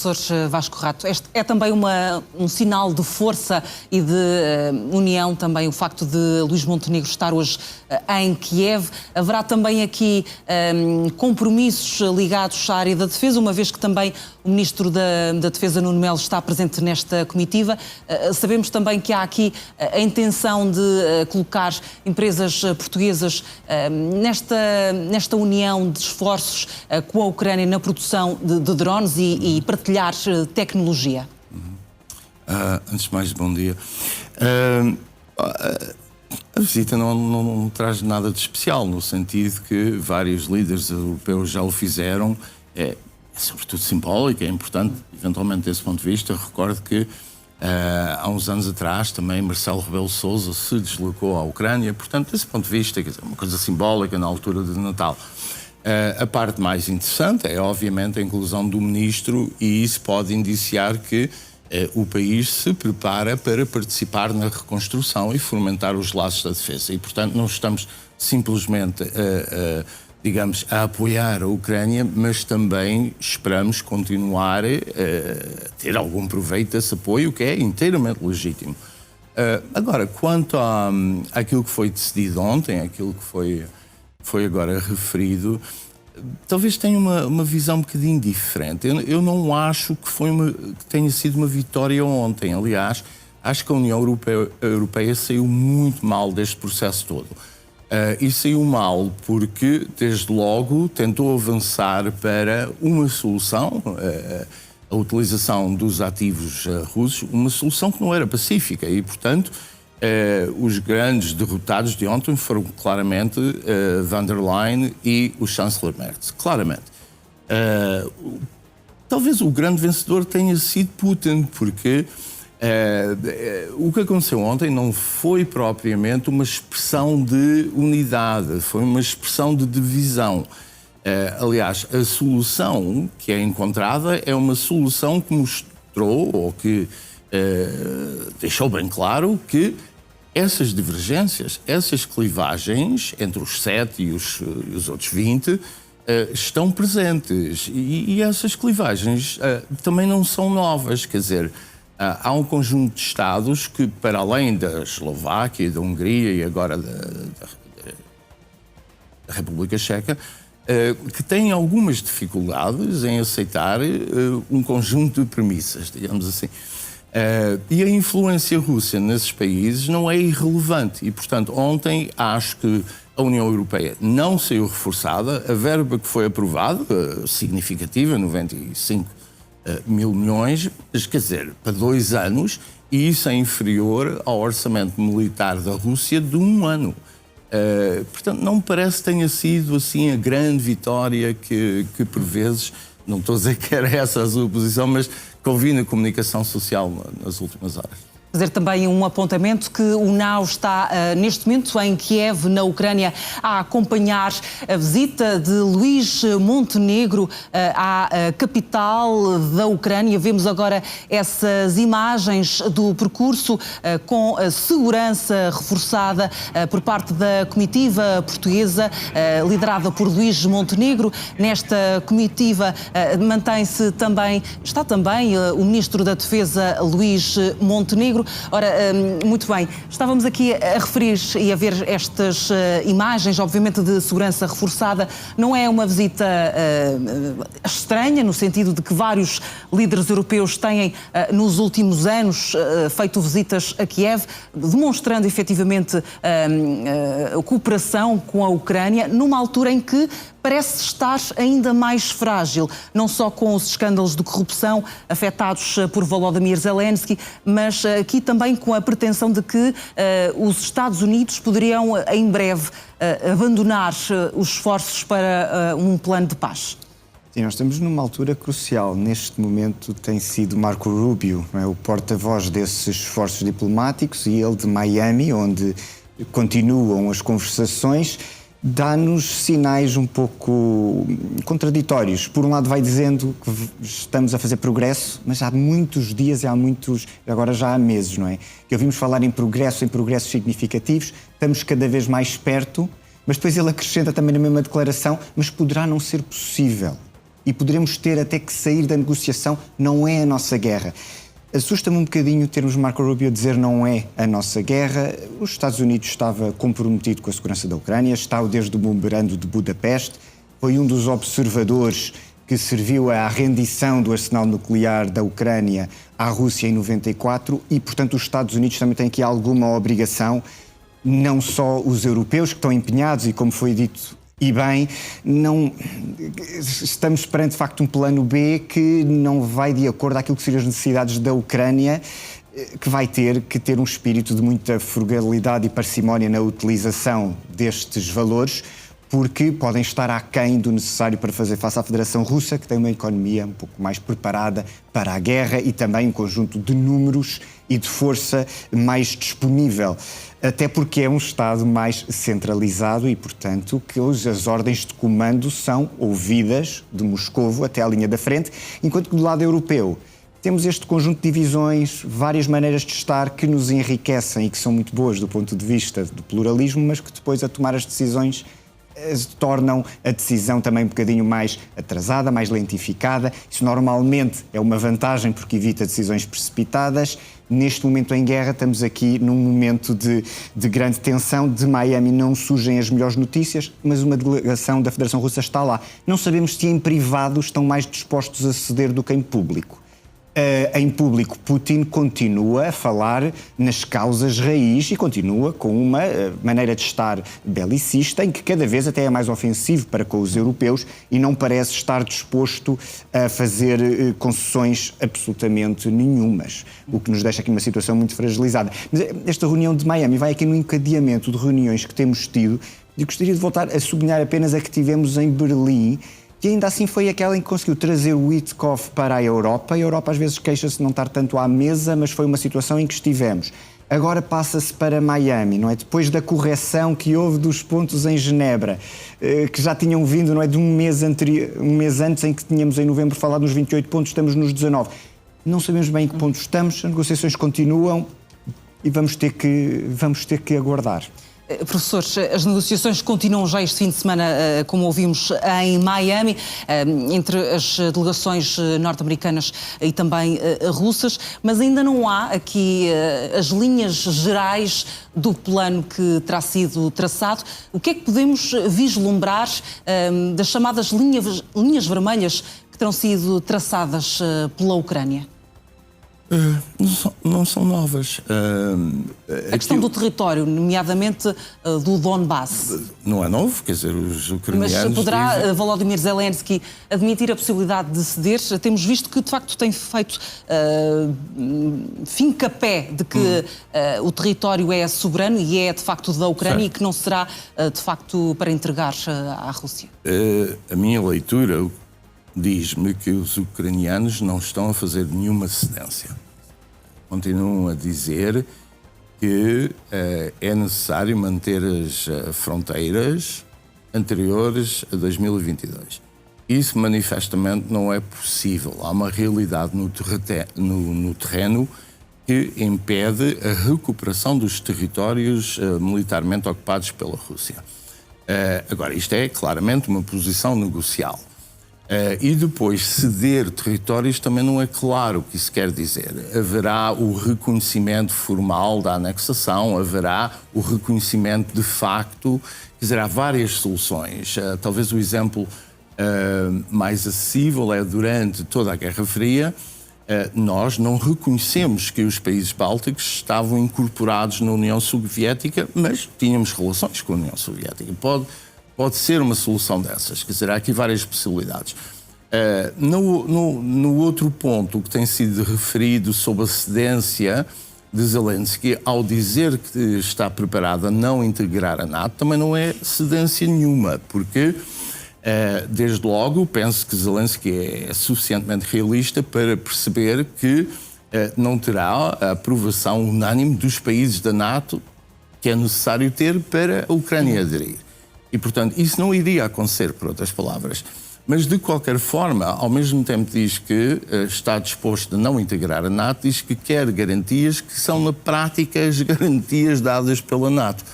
professor Vasco Rato. Este é também um sinal de força e de união também o facto de Luís Montenegro estar hoje em Kiev. Haverá também aqui compromissos ligados à área da defesa, uma vez que também o Ministro da Defesa, Nuno Melo, está presente nesta comitiva. Sabemos também que há aqui a intenção de colocar empresas portuguesas nesta união de esforços com a Ucrânia na produção de drones e partilhar tecnologia. Antes de mais, bom dia. A visita não traz nada de especial, no sentido que vários líderes europeus já o fizeram. É sobretudo simbólico, é importante, eventualmente, desse ponto de vista. Recordo que há uns anos atrás também Marcelo Rebelo de Sousa se deslocou à Ucrânia. Portanto, desse ponto de vista, quer dizer, uma coisa simbólica na altura de Natal. A parte mais interessante é, obviamente, a inclusão do ministro, e isso pode indiciar que o país se prepara para participar na reconstrução e fomentar os laços da defesa. E, portanto, não estamos simplesmente digamos, a apoiar a Ucrânia, mas também esperamos continuar a ter algum proveito desse apoio, que é inteiramente legítimo. Agora, quanto àquilo que foi decidido ontem, aquilo que foi agora referido, talvez tenha uma visão um bocadinho diferente. Eu não acho que tenha sido uma vitória ontem. Aliás, acho que a União Europeia saiu muito mal deste processo todo. E saiu mal porque, desde logo, tentou avançar para uma solução, a utilização dos ativos russos, uma solução que não era pacífica. E, portanto, os grandes derrotados de ontem foram claramente Van der Leyen e o chanceler Merz. Claramente. Talvez o grande vencedor tenha sido Putin, porque o que aconteceu ontem não foi propriamente uma expressão de unidade, foi uma expressão de divisão. Aliás, a solução que é encontrada é uma solução que mostrou, ou que deixou bem claro, que essas divergências, essas clivagens entre os 7 e os outros 20 estão presentes. E essas clivagens também não são novas, quer dizer, há um conjunto de Estados que, para além da Eslováquia, da Hungria e agora da República Checa, que têm algumas dificuldades em aceitar um conjunto de premissas, digamos assim. E a influência russa nesses países não é irrelevante. E, portanto, ontem acho que a União Europeia não saiu reforçada. A verba que foi aprovada, significativa, 95 mil milhões, mas, quer dizer, para 2 anos, e isso é inferior ao orçamento militar da Rússia de 1 ano. Portanto, não me parece que tenha sido assim a grande vitória que por vezes, não estou a dizer que era essa a sua posição, mas que ouvi na comunicação social nas últimas horas. Fazer também um apontamento que o NAU está neste momento em Kiev, na Ucrânia, a acompanhar a visita de Luís Montenegro à capital da Ucrânia. Vemos agora essas imagens do percurso com a segurança reforçada por parte da comitiva portuguesa, liderada por Luís Montenegro. Nesta comitiva está também o Ministro da Defesa, Luís Montenegro. Ora, muito bem, estávamos aqui a referir e a ver estas imagens, obviamente, de segurança reforçada. Não é uma visita estranha, no sentido de que vários líderes europeus têm, nos últimos anos, feito visitas a Kiev, demonstrando efetivamente a cooperação com a Ucrânia, numa altura em que parece estar ainda mais frágil, não só com os escândalos de corrupção afetados por Volodymyr Zelensky, mas aqui também com a pretensão de que os Estados Unidos poderiam, em breve, abandonar os esforços para um plano de paz. Sim, nós estamos numa altura crucial. Neste momento tem sido Marco Rubio, não é, o porta-voz desses esforços diplomáticos, e ele de Miami, onde continuam as conversações, dá-nos sinais um pouco contraditórios. Por um lado vai dizendo que estamos a fazer progresso, mas há muitos dias e agora já há meses, não é? Que ouvimos falar em progressos significativos, estamos cada vez mais perto, mas depois ele acrescenta também na mesma declaração, mas poderá não ser possível. e poderemos ter até que sair da negociação, não é a nossa guerra. Assusta-me um bocadinho termos Marco Rubio a dizer não é a nossa guerra. Os Estados Unidos estava comprometido com a segurança da Ucrânia, está desde o memorando de Budapeste, foi um dos observadores que serviu à rendição do arsenal nuclear da Ucrânia à Rússia em 94 e, portanto, os Estados Unidos também têm aqui alguma obrigação, não só os europeus que estão empenhados e, como foi dito e bem, não estamos perante, de facto, um plano B que não vai de acordo àquilo que seriam as necessidades da Ucrânia, que vai ter que ter um espírito de muita frugalidade e parcimónia na utilização destes valores, porque podem estar aquém do necessário para fazer face à Federação Russa, que tem uma economia um pouco mais preparada para a guerra e também um conjunto de números e de força mais disponível. Até porque é um Estado mais centralizado e, portanto, que as ordens de comando são ouvidas de Moscovo até à linha da frente, enquanto que do lado europeu temos este conjunto de divisões, várias maneiras de estar que nos enriquecem e que são muito boas do ponto de vista do pluralismo, mas que depois a tomar as decisões tornam a decisão também um bocadinho mais atrasada, mais lentificada. Isso normalmente é uma vantagem porque evita decisões precipitadas. Neste momento em guerra estamos aqui num momento de grande tensão. De Miami não surgem as melhores notícias, mas uma delegação da Federação Russa está lá. Não sabemos se em privado estão mais dispostos a ceder do que em público. Em público, Putin continua a falar nas causas raiz e continua com uma maneira de estar belicista em que cada vez até é mais ofensivo para com os europeus e não parece estar disposto a fazer concessões absolutamente nenhumas, o que nos deixa aqui numa situação muito fragilizada. Mas esta reunião de Miami vai aqui no encadeamento de reuniões que temos tido e gostaria de voltar a sublinhar apenas a que tivemos em Berlim, que ainda assim foi aquela em que conseguiu trazer o Witkoff para a Europa. A Europa às vezes queixa-se de não estar tanto à mesa, mas foi uma situação em que estivemos. Agora passa-se para Miami, não é? Depois da correção que houve dos pontos em Genebra, que já tinham vindo, não é? De um mês antes em que tínhamos em novembro falado nos 28 pontos, estamos nos 19. Não sabemos bem em que pontos estamos, as negociações continuam e vamos ter que aguardar. Professores, as negociações continuam já este fim de semana, como ouvimos, em Miami, entre as delegações norte-americanas e também russas, mas ainda não há aqui as linhas gerais do plano que terá sido traçado. O que é que podemos vislumbrar das chamadas linhas vermelhas que terão sido traçadas pela Ucrânia? Não são novas. A questão do território, nomeadamente do Donbass. Não é novo, quer dizer, os ucranianos... Mas poderá Volodymyr Zelensky admitir a possibilidade de ceder? Temos visto que, de facto, tem feito fim-capé de que o território é soberano e é, de facto, da Ucrânia, certo, e que não será, de facto, para entregar à Rússia. A minha leitura diz-me que os ucranianos não estão a fazer nenhuma cedência. Continuam a dizer que é necessário manter as fronteiras anteriores a 2022. Isso manifestamente não é possível. Há uma realidade no terreno que impede a recuperação dos territórios militarmente ocupados pela Rússia. Agora, isto é claramente uma posição negocial. E depois ceder territórios também não é claro o que isso quer dizer. Haverá o reconhecimento formal da anexação, haverá o reconhecimento de facto, quer dizer, há várias soluções. Talvez o exemplo mais acessível é durante toda a Guerra Fria, nós não reconhecemos que os países bálticos estavam incorporados na União Soviética, mas tínhamos relações com a União Soviética. Pode ser uma solução dessas, quer dizer, há aqui várias possibilidades. No outro ponto, o que tem sido referido sobre a cedência de Zelensky, ao dizer que está preparado a não integrar a NATO, também não é cedência nenhuma, porque, desde logo, penso que Zelensky é suficientemente realista para perceber que não terá a aprovação unânime dos países da NATO que é necessário ter para a Ucrânia aderir. E, portanto, isso não iria acontecer, por outras palavras. Mas, de qualquer forma, ao mesmo tempo diz que está disposto a não integrar a NATO, diz que quer garantias que são, na prática, as garantias dadas pela NATO.